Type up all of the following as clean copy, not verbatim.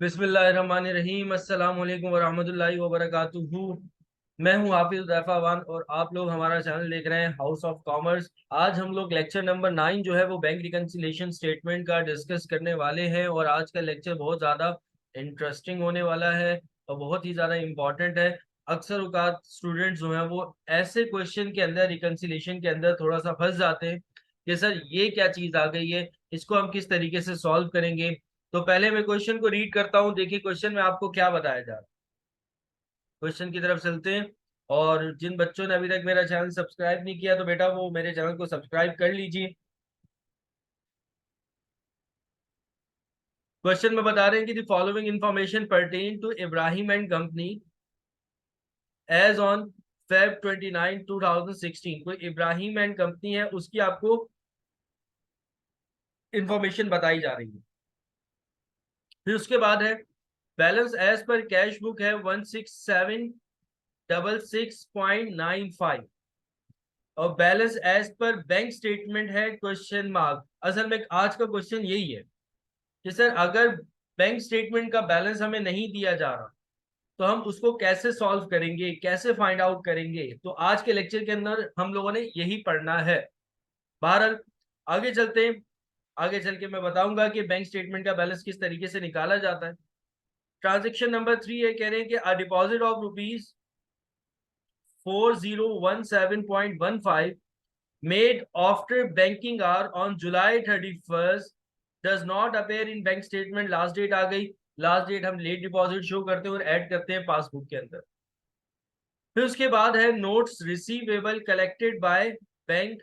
बिस्मिल्लाहिर्रहमानिर्रहीम अस्सलाम वालेकुम वरहमतुल्लाहि वबरकातुहू। मैं हूं हाफिज दैफावान और आप लोग हमारा चैनल देख रहे हैं हाउस ऑफ कॉमर्स। आज हम लोग लेक्चर नंबर 9 जो है वो बैंक रिकंसिलिएशन स्टेटमेंट का डिस्कस करने वाले हैं और आज का लेक्चर बहुत ज़्यादा इंटरेस्टिंग होने वाला है और बहुत ही ज़्यादा इम्पॉर्टेंट है। अक्सर औकात स्टूडेंट्स जो हैं वो ऐसे क्वेश्चन के अंदर रिकंसिलिएशन के अंदर थोड़ा सा फंस जाते हैं कि सर ये क्या चीज़ आ गई है, इसको हम किस तरीके से सॉल्व करेंगे। तो पहले मैं क्वेश्चन को रीड करता हूं, देखिए क्वेश्चन में आपको क्या बताया जा रहा है। क्वेश्चन की तरफ चलते हैं। और जिन बच्चों ने अभी तक मेरा चैनल सब्सक्राइब नहीं किया तो बेटा वो मेरे चैनल को सब्सक्राइब कर लीजिए। क्वेश्चन में बता रहे हैं कि the following information pertain to Ibrahim and company as on Feb 29 2016। कोई इब्राहिम एंड कंपनी है उसकी आपको इंफॉर्मेशन बताई जा रही है। फिर उसके बाद है balance as per cash book है 16766.95 और balance as per bank statement है क्वेश्चन मार्क। असल में आज का क्वेश्चन यही है कि सर अगर बैंक स्टेटमेंट का बैलेंस हमें नहीं दिया जा रहा तो हम उसको कैसे सॉल्व करेंगे, कैसे फाइंड आउट करेंगे। तो आज के लेक्चर के अंदर हम लोगों ने यही पढ़ना है। बहरहाल आगे चलते हैं। आगे चल के मैं बताऊंगा कि बैंक स्टेटमेंट का बैलेंस किस तरीके से निकाला जाता है। ट्रांजेक्शन नंबर 3 है, कह रहे हैं कि a deposit of rupees 4017.15 made after banking hour on July 31st does not appear in bank statement. Last date आ गई, लास्ट डेट हम लेट डिपॉजिट शो करते हैं और ऐड करते हैं पासबुक के अंदर। फिर उसके बाद है notes receivable collected by bank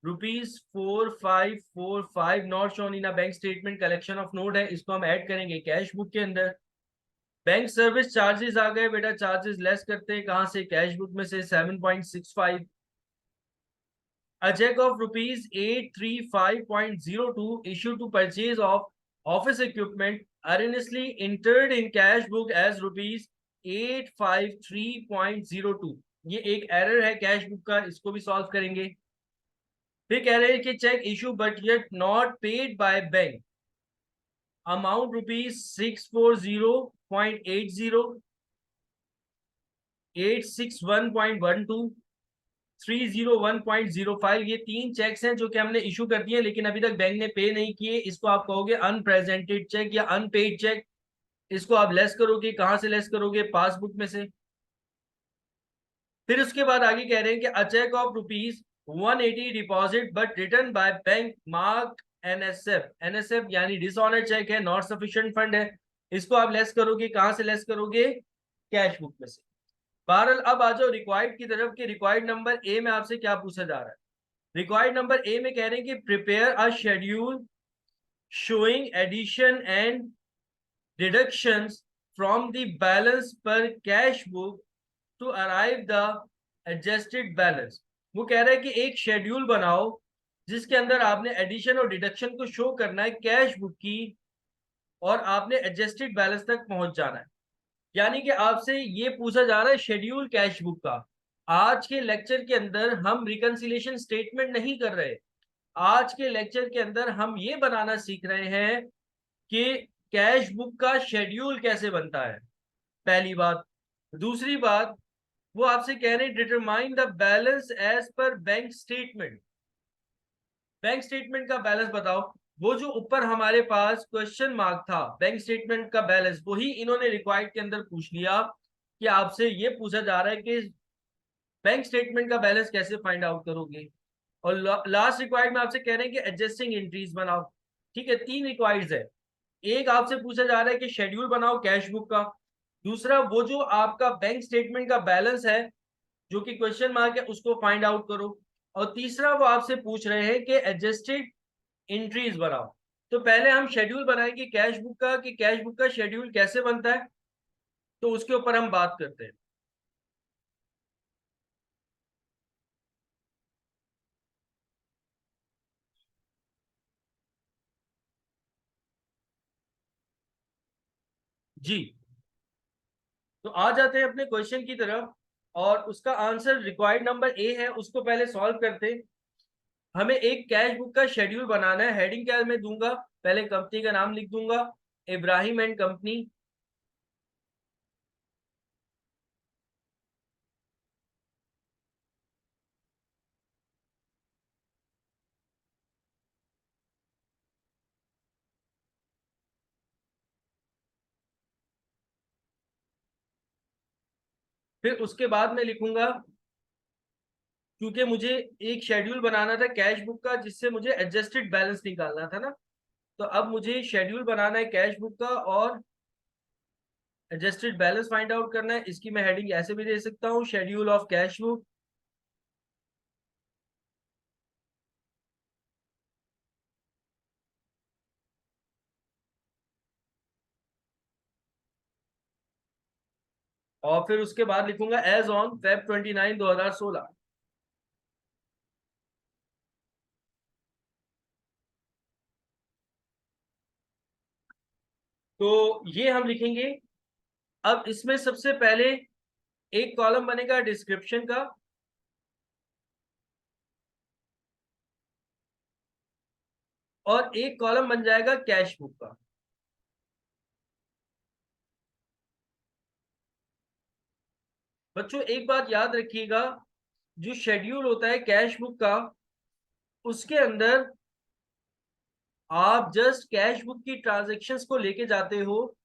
₹4545 not shown in a bank statement. Collection of note है, इसको हम ऐड करेंगे कैश बुक के अंदर। बैंक सर्विस चार्जेस आ गए बेटा, चार्जेस लेस करते हैं कहां से, कैश बुक में से 7.65। A check of rupees 835.02 issued to purchase of office equipment erroneously entered in cash book as rupees 853.02। ये एक एरर है कैश बुक का, इसको भी सॉल्व करेंगे। फिर कह रहे हैं कि cheque issue but yet not paid by bank, amount rupees 640.80, 861.12, 301.05। ये तीन चेक्स हैं जो कि हमने इशू कर दिए लेकिन अभी तक बैंक ने पे नहीं किए। इसको आप कहोगे अनप्रेजेंटेड चेक या अनपेड चेक। इसको आप लेस करोगे, कहां से लेस करोगे, पासबुक में से। फिर उसके बाद आगे कह रहे हैं कि a cheque of rupees 180 deposit but return by bank mark NSF. NSF यानी डिसऑनर चेक है, नॉट सफिशिएंट फंड है। इसको आप लेस करोगे, कहां से लेस करोगे, कैश बुक में से। बहरहाल अब आ जाओ रिक्वायर्ड की तरफ कि रिक्वायर्ड नंबर ए में आपसे क्या पूछा जा रहा है। रिक्वायर्ड नंबर ए में कह रहे हैं कि prepare a schedule showing addition and deductions from the balance per cash book to arrive the adjusted balance. वो कह रहा है कि एक शेड्यूल बनाओ जिसके अंदर आपने एडिशन और डिडक्शन को शो करना है कैश बुक की और आपने एडजस्टेड बैलेंस तक पहुंच जाना है। यानी कि आपसे ये पूछा जा रहा है शेड्यूल कैश बुक का। आज के लेक्चर के अंदर हम रिकंसिलिएशन स्टेटमेंट नहीं कर रहे। आज के लेक्चर के अंदर हम ये बनाना सीख रहे हैं कि कैश बुक का शेड्यूल कैसे बनता है, पहली बात। दूसरी बात, वो आपसे कह रहे हैं determine the balance as per bank statement. Bank statement का बैलेंस बताओ। वो जो ऊपर हमारे पास क्वेश्चन मार्क था बैंक स्टेटमेंट का बैलेंस, वही इन्होंने रिक्वायर्ड के अंदर पूछ लिया कि आपसे ये पूछा जा रहा है कि बैंक स्टेटमेंट का बैलेंस कैसे फाइंड आउट करोगे। और लास्ट रिक्वायर्ड में आपसे कह रहे हैं कि एडजस्टिंग एंट्रीज बनाओ। ठीक है, तीन रिक्वायर्ड्स है। एक आपसे पूछा जा रहा है कि शेड्यूल बनाओ कैश बुक का। दूसरा, वो जो आपका बैंक स्टेटमेंट का बैलेंस है जो कि क्वेश्चन मार्क है उसको फाइंड आउट करो। और तीसरा, वो आपसे पूछ रहे हैं कि एडजस्टेड एंट्रीज बनाओ। तो पहले हम शेड्यूल बनाएंगे कैश बुक का कि कैश बुक का शेड्यूल कैसे बनता है, तो उसके ऊपर हम बात करते हैं। जी, तो आ जाते हैं अपने क्वेश्चन की तरफ और उसका आंसर रिक्वायर्ड नंबर ए है, उसको पहले सॉल्व करते हैं। हमें एक कैश बुक का शेड्यूल बनाना है। हेडिंग क्या मैं दूंगा, पहले कंपनी का नाम लिख दूंगा, इब्राहिम एंड कंपनी, फिर उसके बाद मैं लिखूंगा, क्योंकि मुझे एक शेड्यूल बनाना था कैश बुक का जिससे मुझे एडजस्टेड बैलेंस निकालना था ना, तो अब मुझे शेड्यूल बनाना है कैश बुक का और एडजस्टेड बैलेंस फाइंड आउट करना है। इसकी मैं हेडिंग ऐसे भी दे सकता हूँ, शेड्यूल ऑफ कैश बुक। और फिर उसके बाद लिखूंगा एज ऑन फेब 29 2016। तो ये हम लिखेंगे। अब इसमें सबसे पहले एक कॉलम बनेगा डिस्क्रिप्शन का, और एक कॉलम बन जाएगा कैश बुक का। बच्चों एक बात याद रखिएगा, जो शेड्यूल होता है कैश बुक का, उसके अंदर आप जस्ट कैश बुक की ट्रांजेक्शन्स को लेके जाते हो,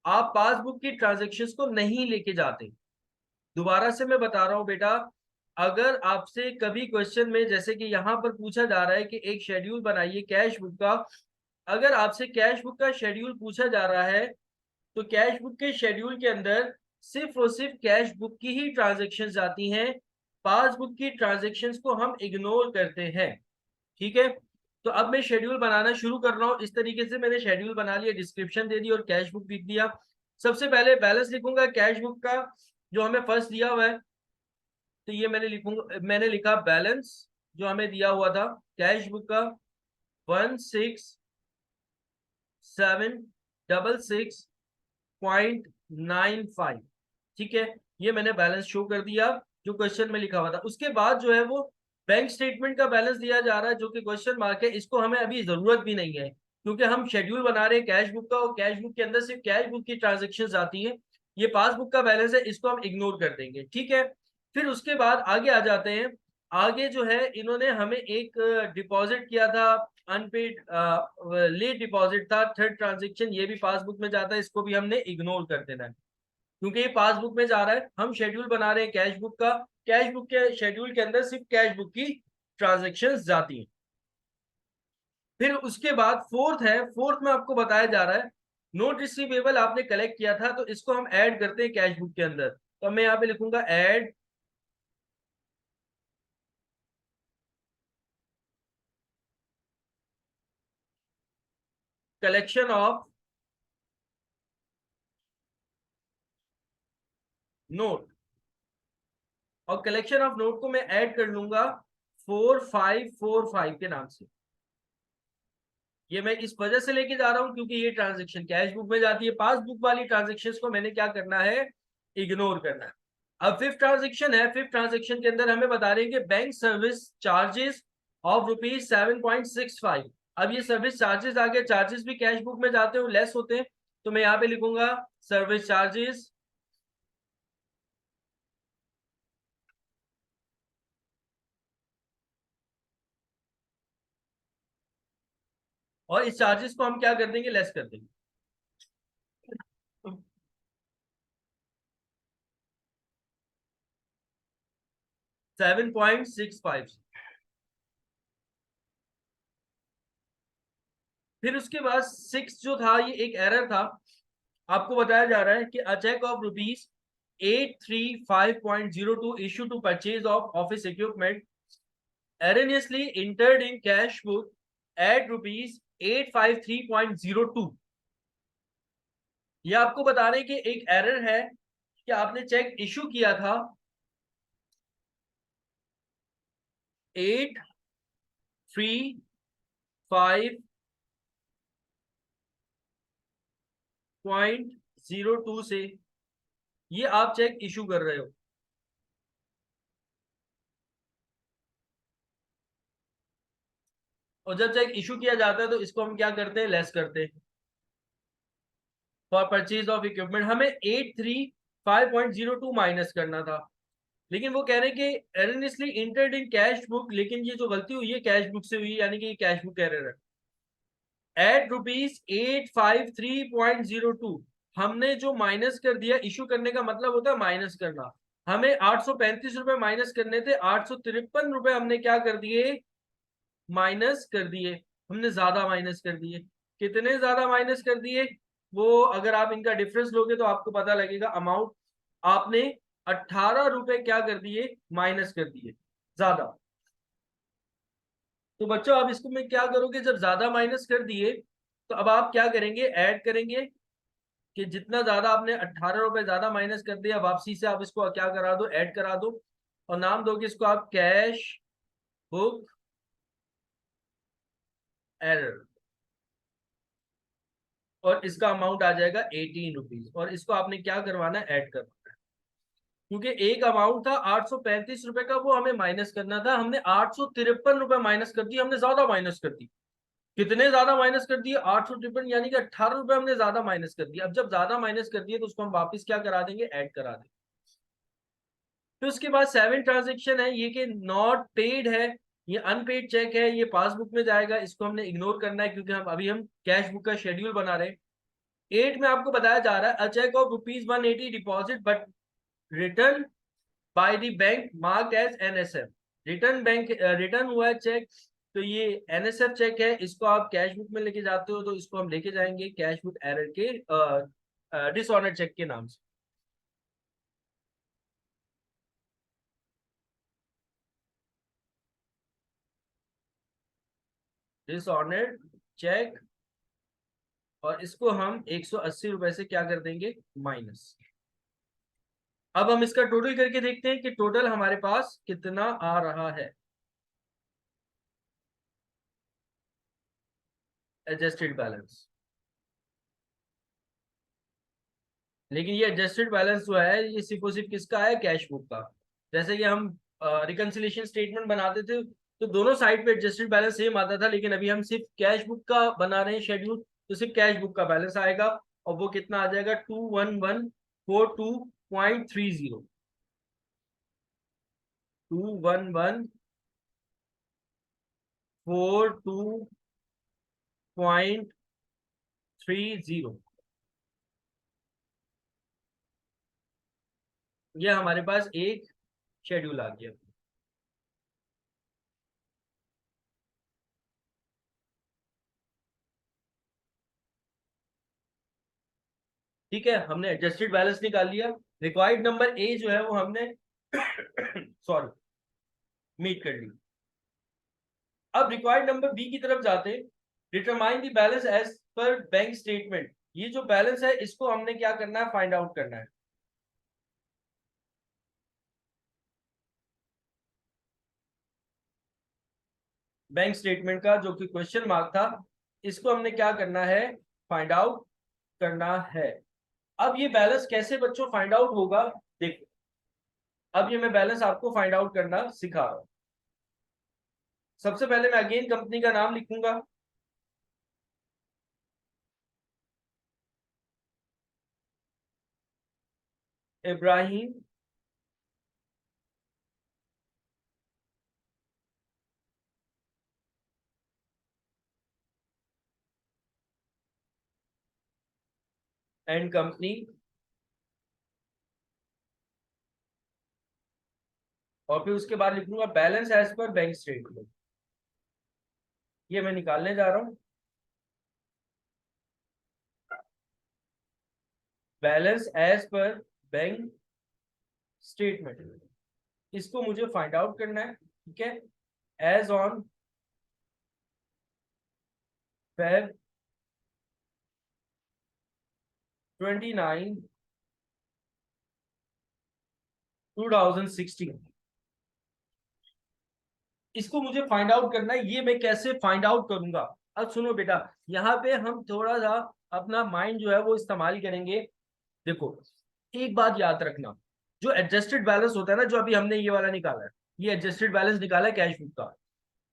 आप पासबुक की ट्रांजेक्शन्स को नहीं लेके जाते। दोबारा से मैं बता रहा हूं बेटा, अगर आपसे कभी क्वेश्चन में जैसे कि यहां पर पूछा जा रहा है कि एक शेड्यूल बनाइए कैश बुक का, अगर आपसे कैश बुक का शेड्यूल पूछा जा रहा है तो कैश बुक के शेड्यूल के अंदर सिर्फ और सिर्फ कैश बुक की ही ट्रांजेक्शन्स आती हैं, पासबुक की ट्रांजेक्शन्स को हम इग्नोर करते हैं। ठीक है, तो अब मैं शेड्यूल बनाना शुरू कर रहा हूँ। इस तरीके से मैंने शेड्यूल बना लिया, डिस्क्रिप्शन दे दी और कैश बुक लिख दिया। सबसे पहले बैलेंस लिखूंगा कैश बुक का जो हमें फर्स्ट दिया हुआ है, तो ये मैंने लिखूंगा, मैंने लिखा बैलेंस जो हमें दिया हुआ था कैश बुक का 16766.95। ठीक है, ये मैंने बैलेंस शो कर दिया जो क्वेश्चन में लिखा हुआ था। उसके बाद जो है वो बैंक स्टेटमेंट का बैलेंस दिया जा रहा है जो कि क्वेश्चन मार्क है, इसको हमें अभी जरूरत भी नहीं है क्योंकि हम शेड्यूल बना रहे हैं कैश बुक का और कैश बुक के अंदर सिर्फ कैश बुक की ट्रांजेक्शन आती है। ये पासबुक का बैलेंस है, इसको हम इग्नोर कर देंगे। ठीक है, फिर उसके बाद आगे आ जाते हैं। आगे जो है इन्होंने हमें एक डिपॉजिट किया था, अनपेड लेट डिपॉजिट था, थर्ड ट्रांजेक्शन, ये भी पासबुक में जाता है, इसको भी हमने इग्नोर कर देना है क्योंकि ये पासबुक में जा रहा है। हम शेड्यूल बना रहे हैं कैश बुक का, कैश बुक के शेड्यूल के अंदर सिर्फ कैश बुक की ट्रांजेक्शन जाती हैं। फिर उसके बाद फोर्थ है, फोर्थ में आपको बताया जा रहा है नोट रिसीवेबल आपने कलेक्ट किया था, तो इसको हम ऐड करते हैं कैश बुक के अंदर। तो मैं यहाँ पे लिखूंगा ऐड कलेक्शन ऑफ नोट, और कलेक्शन ऑफ नोट को मैं ऐड कर लूंगा 4545 के नाम से। ये मैं इस वजह से लेके जा रहा हूं क्योंकि ये ट्रांजेक्शन कैश बुक में जाती है, पासबुक वाली ट्रांजेक्शन को मैंने क्या करना है, इग्नोर करना है। अब फिफ्थ ट्रांजेक्शन है, फिफ्थ ट्रांजेक्शन के अंदर हमें बता रहे हैं कि बैंक सर्विस चार्जेस ऑफ ₹7.65। अब ये सर्विस चार्जेस आ गए, चार्जेस भी कैश बुक में जाते हैं, लेस होते हैं, तो मैं यहाँ पे लिखूंगा सर्विस चार्जेस, और इस चार्जेस को हम क्या कर देंगे, लेस कर देंगे। 7.65। फिर उसके बाद सिक्स जो था, ये एक एरर था। आपको बताया जा रहा है कि a cheque of ₹835.02 issue to purchase of office equipment erroneously entered in cash book at ₹853.02। ये आपको बता रहे हैं कि एक एरर है कि आपने चेक इशू किया था 835.02 से ये आप चेक इशू कर रहे हो, और जब चेक इशू किया जाता है तो इसको हम क्या करते हैं, लेस करते हैं। फॉर परचेज ऑफ इक्विपमेंट हमें 835.02 माइनस करना था, लेकिन वो कह रहे हैं कि एररनेसली इंटर्ड इन कैश बुक, लेकिन ये जो गलती हुई है कैश बुक से हुई, यानी कि कैश बुक एरर है। एट रुपीज 853.02 हमने जो माइनस कर दिया, इशू करने का मतलब होता है माइनस करना। हमें 835 रुपए माइनस करने थे, 853 रुपए हमने क्या कर दिए, माइनस कर दिए। हमने ज्यादा माइनस कर दिए। कितने ज्यादा माइनस कर दिए, वो अगर आप इनका डिफरेंस लोगे तो आपको पता लगेगा। अमाउंट आपने 18 रुपए क्या कर दिए, माइनस कर दिए ज्यादा। तो बच्चों अब इसको मैं क्या करोगे, जब ज्यादा माइनस कर दिए तो अब आप क्या करेंगे, ऐड करेंगे कि जितना ज्यादा आपने 18 रुपए ज्यादा माइनस कर दिया, वापसी से आप इसको क्या करा दो, ऐड करा दो, और नाम दोगे इसको आप कैश बुक एरर, और इसका अमाउंट आ जाएगा 18 रुपीज, और इसको आपने क्या करवाना है, ऐड करवाना है। क्योंकि एक अमाउंट था 835 रुपए का, वो हमें माइनस करना था, हमने 853 रुपए माइनस कर दिए, हमने ज्यादा माइनस कर दी। कितने ज्यादा माइनस कर दिए, 853, यानी कि 18 रुपए हमने ज्यादा माइनस कर दिया। अब जब ज्यादा माइनस कर दिए तो उसको हम वापस क्या करा देंगे, ऐड करा देंगे। फिर उसके बाद 7 ट्रांजेक्शन है ये कि नॉट पेड है, ये अनपेड चेक है, ये पासबुक में जाएगा, इसको हमने इग्नोर करना है क्योंकि हम कैश बुक का शेड्यूल बना रहे हैं। 8 में आपको बताया जा रहा है, a cheque of ₹180 deposit but return by the bank marked as NSF. Return हुआ है चेक, तो ये एनएसएफ चेक है, इसको आप कैश बुक में लेके जाते हो तो इसको हम लेके जाएंगे कैश बुक एरर के डिसऑनर चेक के नाम से। डिसऑनर चेक, और इसको हम 180 रुपए से क्या कर देंगे, माइनस। अब हम इसका टोटल करके देखते हैं कि टोटल हमारे पास कितना आ रहा है। एडजस्टेड बैलेंस, लेकिन ये एडजस्टेड बैलेंस जो है ये सिर्फ और सिर्फ किसका है, कैश बुक का। जैसे कि हम रिकंसिलिएशन स्टेटमेंट बनाते थे तो दोनों साइड पे एडजस्टेड बैलेंस सेम आता था, लेकिन अभी हम सिर्फ कैश बुक का बना रहे हैं शेड्यूल, तो सिर्फ कैश बुक का बैलेंस आएगा, और वो कितना आ जाएगा, 21142.30। 21142.30, ये हमारे पास एक शेड्यूल आ गया। ठीक है, हमने एडजस्टेड बैलेंस निकाल लिया। रिक्वायर्ड नंबर ए जो है वो हमने सॉरी मीट कर ली। अब रिक्वायर्ड नंबर बी की तरफ जाते, determine the balance as per bank statement. ये जो बैलेंस है इसको हमने क्या करना है, फाइंड आउट करना है। बैंक स्टेटमेंट का जो कि क्वेश्चन मार्क था, इसको हमने क्या करना है, फाइंड आउट करना है। अब ये बैलेंस कैसे बच्चों फाइंड आउट होगा, देखो अब ये मैं बैलेंस आपको फाइंड आउट करना सिखा रहा हूं। सबसे पहले मैं अगेन कंपनी का नाम लिखूंगा, इब्राहिम एंड कंपनी, और फिर उसके बाद लिखूंगा balance as per bank statement. ये मैं निकालने जा रहा हूं, balance as per bank statement, इसको मुझे फाइंड आउट करना है। ठीक है, एज ऑन फेब 29 2016, इसको मुझे फाइंड आउट करना है। ये मैं कैसे फाइंड आउट करूंगा, अब सुनो बेटा, यहाँ पे हम थोड़ा सा अपना माइंड जो है वो इस्तेमाल करेंगे। देखो एक बात याद रखना, जो एडजस्टेड बैलेंस होता है ना, जो अभी हमने ये वाला निकाला है, ये एडजस्टेड बैलेंस निकाला है कैश बुक का,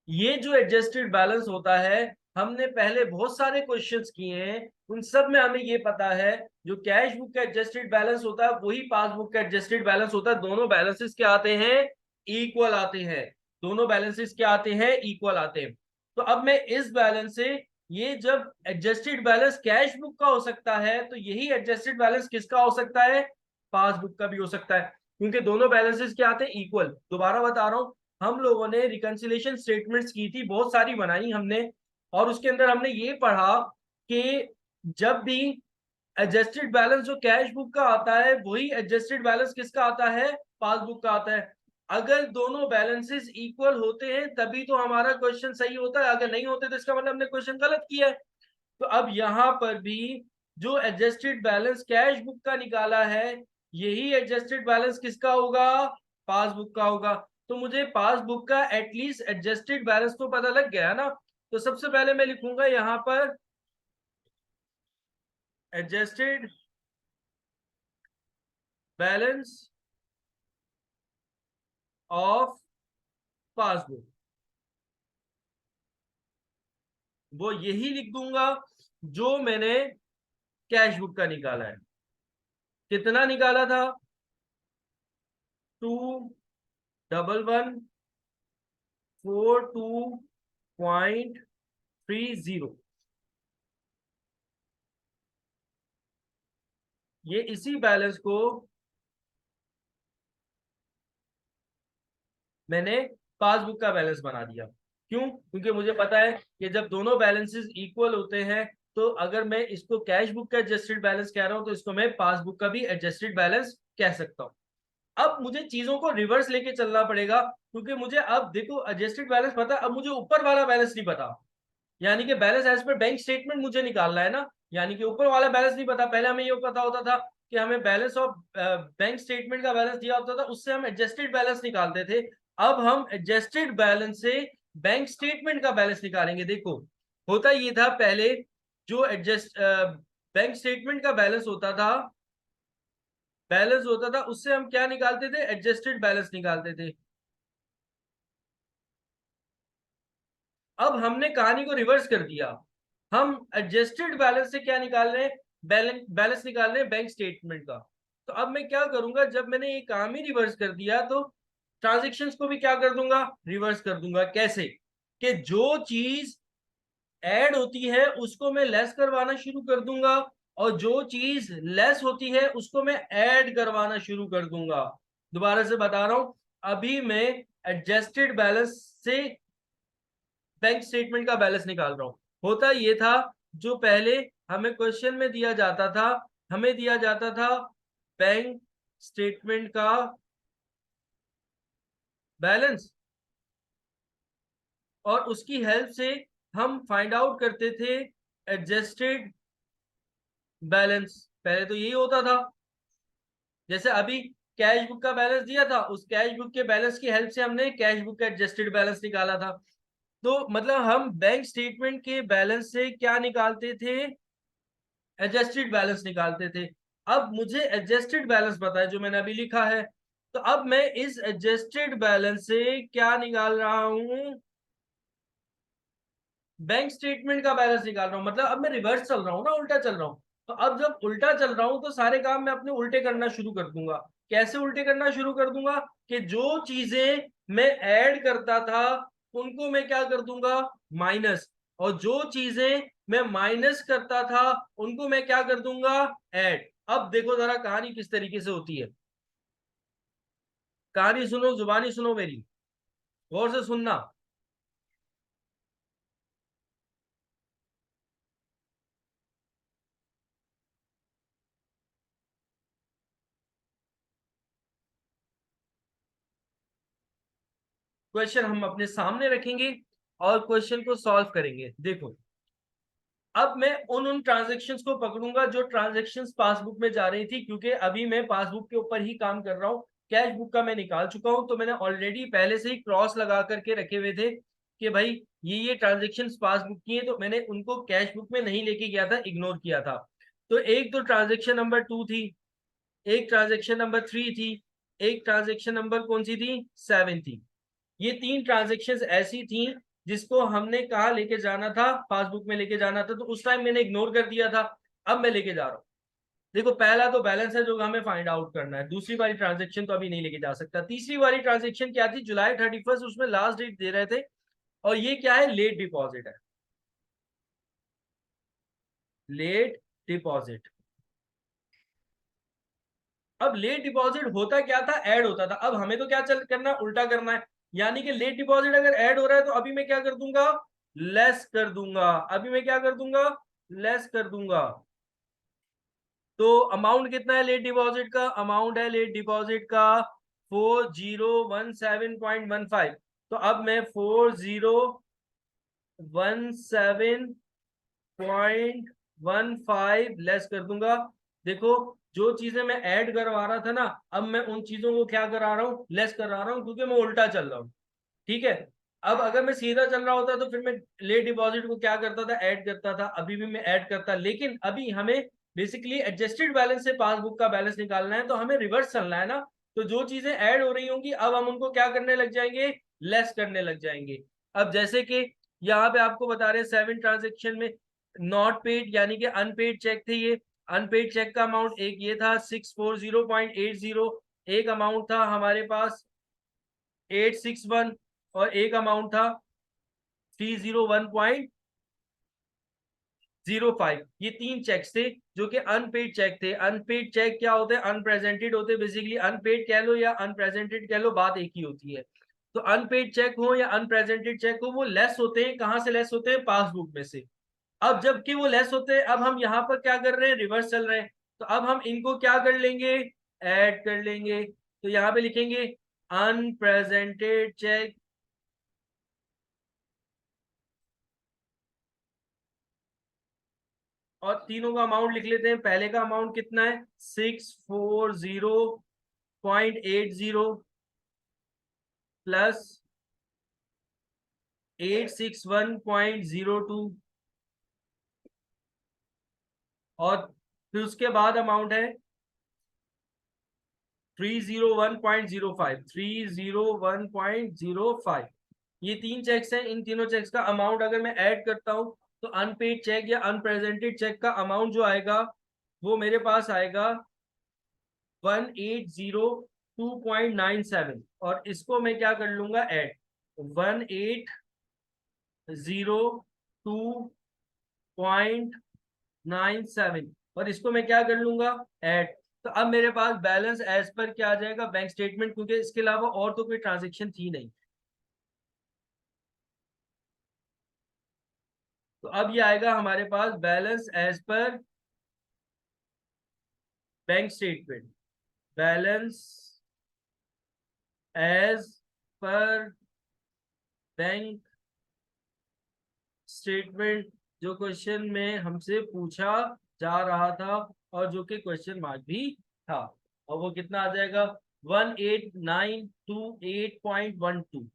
ये जो एडजस्टेड बैलेंस होता है हमने पहले बहुत सारे क्वेश्चंस किए हैं, उन सब में हमें ये पता है जो कैश बुक का एडजस्टेड बैलेंस होता है वही पासबुक का एडजस्टेड बैलेंस होता है। दोनों बैलेंसेस क्या आते हैं, इक्वल आते हैं। दोनों बैलेंसेस क्या आते हैं, इक्वल आते हैं। तो अब मैं इस बैलेंस से, ये जब एडजस्टेड बैलेंस कैश बुक का हो सकता है तो यही एडजस्टेड बैलेंस किसका हो सकता है, पासबुक का भी हो सकता है, क्योंकि दोनों बैलेंसेस क्या आते हैं, इक्वल। दोबारा बता रहा हूं, हम लोगों ने रिकंसिलिएशन स्टेटमेंट्स की थी, बहुत सारी बनाई हमने, और उसके अंदर हमने ये पढ़ा कि जब भी एडजस्टेड बैलेंस जो कैश बुक का आता है वही एडजस्टेड बैलेंस किसका आता है, पासबुक का आता है। अगर दोनों बैलेंसेस इक्वल होते हैं तभी तो हमारा क्वेश्चन सही होता है, अगर नहीं होते तो इसका मतलब हमने क्वेश्चन गलत किया है। तो अब यहां पर भी जो एडजस्टेड बैलेंस कैश बुक का निकाला है यही एडजस्टेड बैलेंस किसका होगा, पासबुक का होगा। तो मुझे पासबुक का एटलीस्ट एडजस्टेड बैलेंस तो पता लग गया ना। तो सबसे पहले मैं लिखूंगा यहां पर एडजस्टेड बैलेंस ऑफ पासबुक, वो यही लिख दूंगा जो मैंने कैश बुक का निकाला है। कितना निकाला था, 21142.30। ये इसी बैलेंस को मैंने पासबुक का बैलेंस बना दिया। क्यों, क्योंकि मुझे पता है कि जब दोनों बैलेंसेस इक्वल होते हैं तो अगर मैं इसको कैश बुक का एडजस्टेड बैलेंस कह रहा हूं तो इसको मैं पासबुक का भी एडजस्टेड बैलेंस कह सकता हूं। अब मुझे चीजों को रिवर्स लेके चलना पड़ेगा, क्योंकि मुझे अब देखो एडजस्टेड बैलेंस पता है, अब मुझे ऊपर वाला बैलेंस नहीं पता, यानी कि balance as per bank statement मुझे निकालना है ना, यानी कि ऊपर वाला बैलेंस नहीं पता। पहले हमें ये पता होता था कि हमें बैलेंस ऑफ बैंक स्टेटमेंट का बैलेंस दिया होता था, उससे हम एडजस्टेड बैलेंस निकालते थे। अब हम एडजस्टेड बैलेंस से बैंक स्टेटमेंट का बैलेंस निकालेंगे। देखो होता ये था पहले, जो एडजस्ट बैंक स्टेटमेंट का बैलेंस होता था उससे हम क्या निकालते थे, एडजस्टेड बैलेंस निकालते थे। अब हमने कहानी को रिवर्स कर दिया, हम एडजस्टेड बैलेंस से क्या निकाल रहे हैं, बैलेंस निकाल रहे हैं बैंक स्टेटमेंट का। तो अब मैं क्या करूंगा, जब मैंने ये काम ही रिवर्स कर दिया तो ट्रांजेक्शन्स को भी क्या कर दूंगा, रिवर्स कर दूंगा। कैसे, कि जो चीज ऐड होती है उसको मैं लेस करवाना शुरू कर दूंगा, और जो चीज लेस होती है उसको मैं ऐड करवाना शुरू कर दूंगा। दोबारा से बता रहा हूं, अभी मैं एडजस्टेड बैलेंस से बैंक स्टेटमेंट का बैलेंस निकाल रहा हूं। होता ये था, जो पहले हमें क्वेश्चन में दिया जाता था, हमें दिया जाता था बैंक स्टेटमेंट का बैलेंस, और उसकी हेल्प से हम फाइंड आउट करते थे एडजस्टेड बैलेंस। पहले तो यही होता था, जैसे अभी कैश बुक का बैलेंस दिया था, उस कैश बुक के बैलेंस की हेल्प से हमने कैश बुक का एडजस्टेड बैलेंस निकाला था। तो मतलब हम बैंक स्टेटमेंट के बैलेंस से क्या निकालते थे, एडजस्टेड बैलेंस निकालते थे। अब मुझे एडजस्टेड बैलेंस पता है जो मैंने अभी लिखा है, तो अब मैं इस एडजस्टेड बैलेंस से क्या निकाल रहा हूं, बैंक स्टेटमेंट का बैलेंस निकाल रहा हूं। मतलब अब मैं रिवर्स चल रहा हूं ना, उल्टा चल रहा हूं। तो अब जब उल्टा चल रहा हूं तो सारे काम मैं अपने उल्टे करना शुरू कर दूंगा। कैसे उल्टे करना शुरू कर दूंगा, कि जो चीजें मैं ऐड करता था उनको मैं क्या कर दूंगा, माइनस, और जो चीजें मैं माइनस करता था उनको मैं क्या कर दूंगा, ऐड। अब देखो जरा कहानी किस तरीके से होती है, कहानी सुनो, जुबानी सुनो मेरी, गौर से सुनना। क्वेश्चन हम अपने सामने रखेंगे और क्वेश्चन को सॉल्व करेंगे। देखो अब मैं उन ट्रांजेक्शन्स को पकड़ूंगा जो ट्रांजेक्शन्स पासबुक में जा रही थी, क्योंकि अभी मैं पासबुक के ऊपर ही काम कर रहा हूँ। कैश बुक का मैं निकाल चुका हूँ, तो मैंने ऑलरेडी पहले से ही क्रॉस लगा करके रखे हुए थे कि भाई ये ट्रांजेक्शन्स पासबुक की है, तो मैंने उनको कैश बुक में नहीं लेके गया था, इग्नोर किया था। तो एक तो ट्रांजेक्शन नंबर 2 थी, एक ट्रांजेक्शन नंबर 3 थी, एक ट्रांजेक्शन नंबर कौन सी थी, 7 थी। ये तीन ट्रांजेक्शन्स ऐसी थी जिसको हमने कहा लेके जाना था, पासबुक में लेके जाना था, तो उस टाइम मैंने इग्नोर कर दिया था, अब मैं लेके जा रहा हूँ। देखो पहला तो बैलेंस है जो हमें फाइंड आउट करना है, दूसरी वाली ट्रांजेक्शन तो अभी नहीं लेके जा सकता। तीसरी वाली ट्रांजेक्शन क्या थी, जुलाई 31, उसमें लास्ट डेट दे रहे थे, और ये क्या है, लेट डिपॉजिट है, लेट डिपॉजिट। अब लेट डिपॉजिट होता क्या था, ऐड होता था। अब हमें तो क्या चल करना, उल्टा करना है, यानी कि लेट डिपॉजिट अगर ऐड हो रहा है तो अभी मैं क्या कर दूंगा, लेस कर दूंगा, अभी मैं क्या कर दूंगा, लेस कर दूंगा। तो अमाउंट कितना है लेट डिपॉजिट का, अमाउंट है लेट डिपॉजिट का 4017.15। तो अब मैं 4017.15 लेस कर दूंगा। देखो जो चीजें मैं ऐड करवा रहा था ना, अब मैं उन चीजों को क्या करा रहा हूँ, लेस कर रहा हूँ, क्योंकि मैं उल्टा चल रहा हूँ। ठीक है। अब अगर मैं सीधा चल रहा होता तो फिर मैं लेट डिपॉजिट को क्या करता था, ऐड करता था, अभी भी मैं ऐड करता, लेकिन अभी हमें बेसिकली एडजस्टेड बैलेंस से पासबुक का बैलेंस निकालना है, तो हमें रिवर्स चलना है ना। तो जो चीजें ऐड हो रही होंगी अब हम उनको क्या करने लग जाएंगे, लेस करने लग जाएंगे। अब जैसे कि यहाँ पे आपको बता रहे हैं 7 ट्रांजेक्शन में नॉट पेड यानी कि अनपेड चेक थे ये। अनपेड चेक का अमाउंट एक ये था 640.80, एक अमाउंट था हमारे पास 861, और एक अमाउंट था 301.05। ये 3 चेक्स थे जो कि अनपेड चेक थे। अनपेड चेक क्या होते हैं, अनप्रेजेंटेड होते हैं, बेसिकली अनपेड कह लो या अनप्रेजेंटेड कह लो, बात एक ही होती है। तो अनपेड चेक हो या अनप्रेजेंटेड चेक हो, वो लेस होते हैं, कहां से लेस होते हैं, पासबुक में से। अब जबकि वो लेस होते हैं, अब हम यहाँ पर क्या कर रहे हैं, रिवर्स चल रहे हैं, तो अब हम इनको क्या कर लेंगे, ऐड कर लेंगे। तो यहाँ पे लिखेंगे अनप्रेजेंटेड चेक, और तीनों का अमाउंट लिख लेते हैं। पहले का अमाउंट कितना है, 640.80 प्लस 861.02, और फिर उसके बाद अमाउंट है 301.05, 301.05। ये 3 चेक्स हैं, इन तीनों चेक्स का अमाउंट अगर मैं ऐड करता हूं तो अनपेड चेक या अनप्रेजेंटेड चेक का अमाउंट जो आएगा वो मेरे पास आएगा 1802.97, और इसको मैं क्या कर लूंगा, ऐड 1802.97, और इसको मैं क्या कर लूंगा, ऐड। तो अब मेरे पास बैलेंस एज पर क्या आ जाएगा, बैंक स्टेटमेंट, क्योंकि इसके अलावा और तो कोई ट्रांजेक्शन थी नहीं। तो अब ये आएगा हमारे पास balance as per bank statement, balance as per bank statement, जो क्वेश्चन में हमसे पूछा जा रहा था और जो कि क्वेश्चन मार्क भी था। और वो कितना आ जाएगा, 18928.12,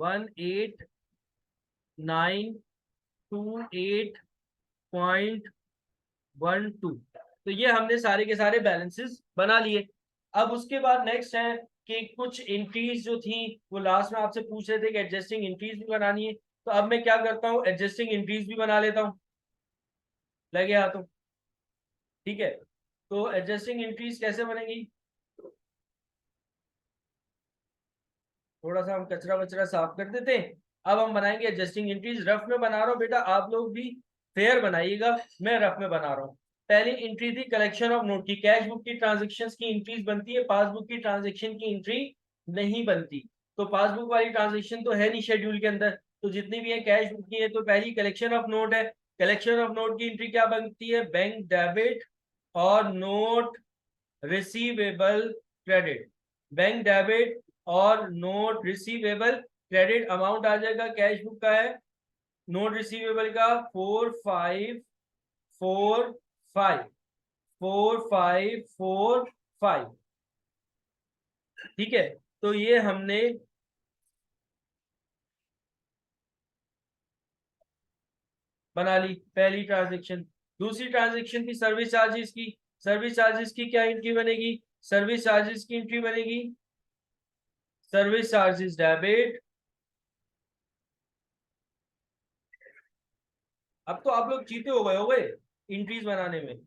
18928.12। तो ये हमने सारे के सारे बैलेंसेस बना लिए। अब उसके बाद नेक्स्ट है कि कुछ एंट्रीज जो थी वो लास्ट में आपसे पूछ रहे थे कि एडजस्टिंग एंट्रीज भी बनानी है, तो अब मैं क्या करता हूँ, एडजस्टिंग एंट्रीज भी बना लेता हूँ, लगे हाथों। ठीक है, तो एडजस्टिंग एंट्रीज कैसे बनेगी, थोड़ा सा हम कचरा वचरा साफ कर देते हैं। अब हम बनाएंगे एडजस्टिंग एंट्रीज, रफ में बना रहा हूँ बेटा, आप लोग भी फेयर बनाइएगा, मैं रफ में बना रहा हूँ। पहली एंट्री थी कलेक्शन ऑफ नोट की, कैश बुक की ट्रांजेक्शन की एंट्रीज बनती है, पासबुक की ट्रांजेक्शन की एंट्री नहीं बनती। तो पासबुक वाली ट्रांजेक्शन तो है नहीं शेड्यूल के अंदर, तो जितनी भी है कैश बुक की है। तो पहली कलेक्शन ऑफ नोट है, कलेक्शन ऑफ नोट की एंट्री क्या बनती है, बैंक डेबिट और note receivable credit, bank debit और नोट रिसीवेबल क्रेडिट। अमाउंट आ जाएगा कैश बुक का है, नोट रिसीवेबल का 4545 ठीक है। तो ये हमने बना ली पहली ट्रांजेक्शन। दूसरी ट्रांजेक्शन थी सर्विस चार्जेस की, सर्विस चार्जेस की क्या एंट्री बनेगी, सर्विस चार्जेस की एंट्री बनेगी सर्विस चार्जेस डेबिट अब तो आप लोग चीते हो गए एंट्रीज बनाने में।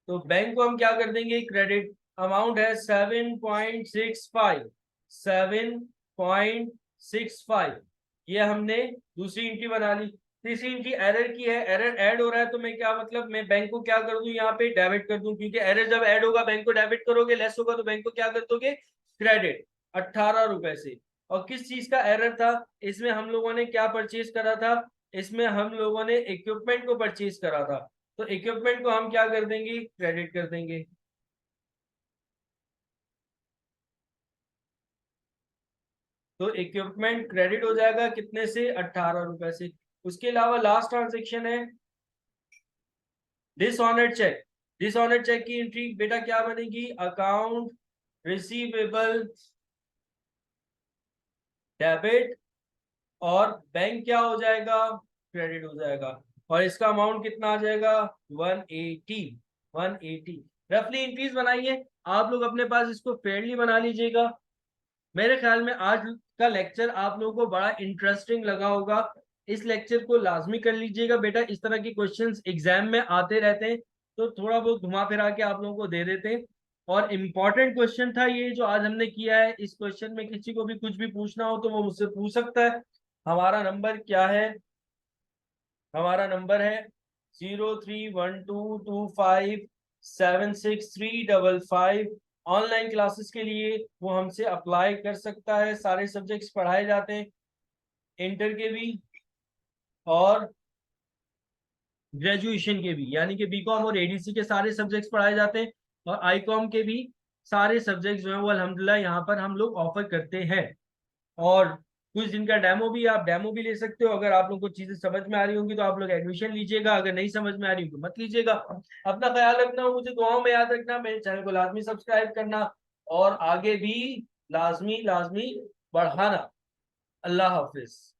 तो बैंक को हम क्या कर देंगे, क्रेडिट। अमाउंट है 7.65, 7.65। ये हमने दूसरी एंट्री बना ली। तीसरी एंट्री एरर की है, एरर ऐड हो रहा है, तो मैं क्या मतलब मैं बैंक को क्या कर दूं, यहाँ पे डेबिट कर दूं, क्योंकि एरर जब ऐड होगा बैंक को डेबिट करोगे, लेस होगा तो बैंक को क्या कर दोगे, क्रेडिट 18 रुपए से। और किस चीज का एरर था, इसमें हम लोगों ने क्या परचेज करा था, इसमें हम लोगों ने इक्विपमेंट को परचेज करा था, तो इक्विपमेंट को हम क्या कर देंगे, क्रेडिट कर देंगे। तो इक्विपमेंट क्रेडिट हो जाएगा कितने से, 18 रुपए से। उसके अलावा लास्ट ट्रांजेक्शन है डिसऑनर्ड चेक। डिसऑनर्ड चेक की एंट्री बेटा क्या बनेगी, अकाउंट रिसीवेबल डेबिट, और बैंक क्या हो जाएगा, क्रेडिट हो जाएगा। और इसका अमाउंट कितना आ जाएगा, 180। 180 रफली एंट्रीज बनाइए आप लोग, अपने पास इसको फेयरली बना लीजिएगा। मेरे ख्याल में आज का लेक्चर आप लोगों को बड़ा इंटरेस्टिंग लगा होगा। इस लेक्चर को लाजमी कर लीजिएगा बेटा, इस तरह के क्वेश्चंस एग्जाम में आते रहते हैं, तो थोड़ा बहुत घुमा फिरा के आप लोगों को दे देते हैं। और इम्पोर्टेंट क्वेश्चन था ये जो आज हमने किया है। इस क्वेश्चन में किसी को भी कुछ भी पूछना हो तो वो मुझसे पूछ सकता है। हमारा नंबर क्या है, हमारा नंबर है 0312257635। ऑनलाइन क्लासेस के लिए वो हमसे अप्लाई कर सकता है। सारे सब्जेक्ट्स पढ़ाए जाते हैं, इंटर के भी और ग्रेजुएशन के भी, यानी कि बीकॉम और एडीसी के सारे सब्जेक्ट्स पढ़ाए जाते हैं, और आईकॉम के भी सारे सब्जेक्ट्स जो हैं वो अल्हम्दुलिल्लाह यहाँ पर हम लोग ऑफर करते हैं। और कुछ दिन का डेमो भी, आप डेमो भी ले सकते हो। अगर आप लोग को चीजें समझ में आ रही होंगी तो आप लोग एडमिशन लीजिएगा, अगर नहीं समझ में आ रही हो तो मत लीजिएगा। अपना ख्याल रखना, मुझे दुआओं में याद रखना, मेरे चैनल को लाजमी सब्सक्राइब करना, और आगे भी लाजमी लाजमी बढ़ाना। अल्लाह हाफिज।